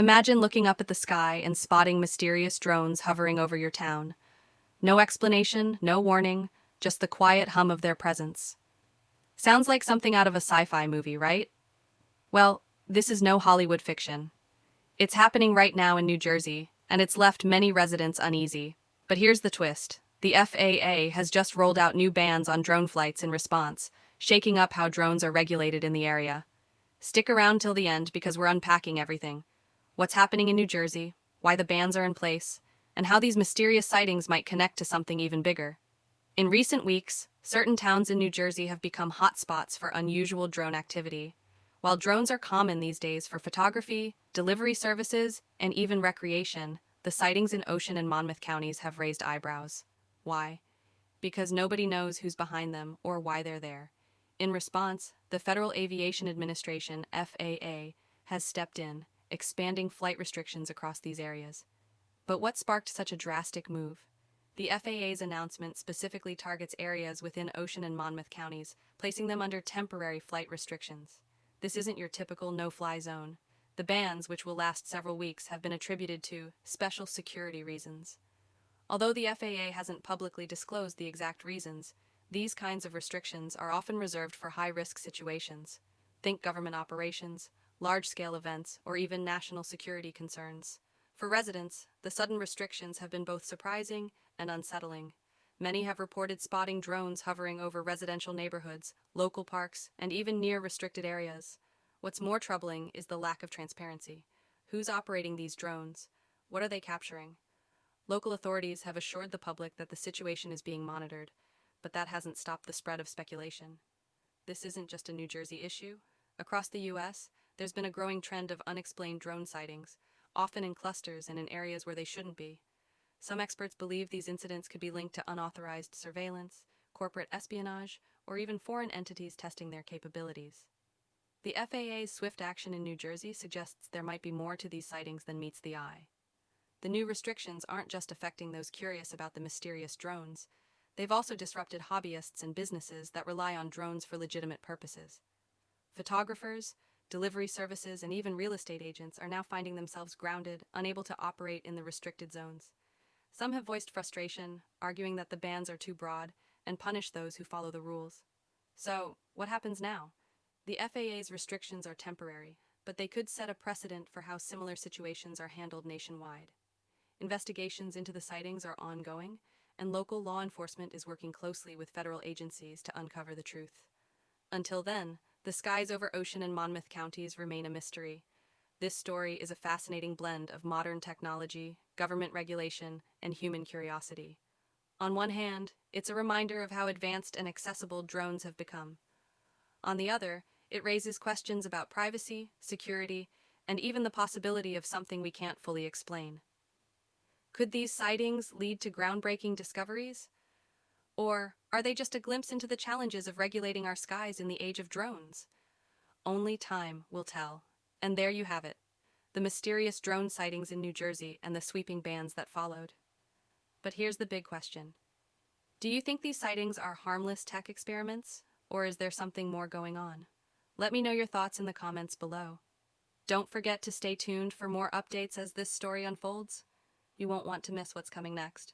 Imagine looking up at the sky and spotting mysterious drones hovering over your town. No explanation, no warning, just the quiet hum of their presence. Sounds like something out of a sci-fi movie, right? Well, this is no Hollywood fiction. It's happening right now in New Jersey, and it's left many residents uneasy. But here's the twist. The FAA has just rolled out new bans on drone flights in response, shaking up how drones are regulated in the area. Stick around till the end because we're unpacking everything. What's happening in New Jersey, why the bans are in place, and how these mysterious sightings might connect to something even bigger. In recent weeks, certain towns in New Jersey have become hotspots for unusual drone activity. While drones are common these days for photography, delivery services, and even recreation, the sightings in Ocean and Monmouth counties have raised eyebrows. Why? Because nobody knows who's behind them or why they're there. In response, the Federal Aviation Administration, FAA, has stepped in, expanding flight restrictions across these areas. But what sparked such a drastic move? The FAA's announcement specifically targets areas within Ocean and Monmouth counties, placing them under temporary flight restrictions. This isn't your typical no-fly zone. The bans, which will last several weeks, have been attributed to special security reasons. Although the FAA hasn't publicly disclosed the exact reasons, these kinds of restrictions are often reserved for high-risk situations. Think government operations, large-scale events, or even national security concerns. For residents, the sudden restrictions have been both surprising and unsettling. Many have reported spotting drones hovering over residential neighborhoods, local parks, and even near restricted areas. What's more troubling is the lack of transparency. Who's operating these drones? What are they capturing? Local authorities have assured the public that the situation is being monitored, but that hasn't stopped the spread of speculation. This isn't just a New Jersey issue. Across the U.S., there's been a growing trend of unexplained drone sightings, often in clusters and in areas where they shouldn't be. Some experts believe these incidents could be linked to unauthorized surveillance, corporate espionage, or even foreign entities testing their capabilities. The FAA's swift action in New Jersey suggests there might be more to these sightings than meets the eye. The new restrictions aren't just affecting those curious about the mysterious drones. They've also disrupted hobbyists and businesses that rely on drones for legitimate purposes. Photographers, delivery services, and even real estate agents are now finding themselves grounded, unable to operate in the restricted zones. Some have voiced frustration, arguing that the bans are too broad and punish those who follow the rules. So, what happens now? The FAA's restrictions are temporary, but they could set a precedent for how similar situations are handled nationwide. Investigations into the sightings are ongoing, and local law enforcement is working closely with federal agencies to uncover the truth. Until then, the skies over Ocean and Monmouth counties remain a mystery. This story is a fascinating blend of modern technology, government regulation, and human curiosity. On one hand, it's a reminder of how advanced and accessible drones have become. On the other, it raises questions about privacy, security, and even the possibility of something we can't fully explain. Could these sightings lead to groundbreaking discoveries? Or are they just a glimpse into the challenges of regulating our skies in the age of drones? Only time will tell. And there you have it, the mysterious drone sightings in New Jersey and the sweeping bans that followed. But here's the big question. Do you think these sightings are harmless tech experiments, or is there something more going on? Let me know your thoughts in the comments below. Don't forget to stay tuned for more updates as this story unfolds. You won't want to miss what's coming next.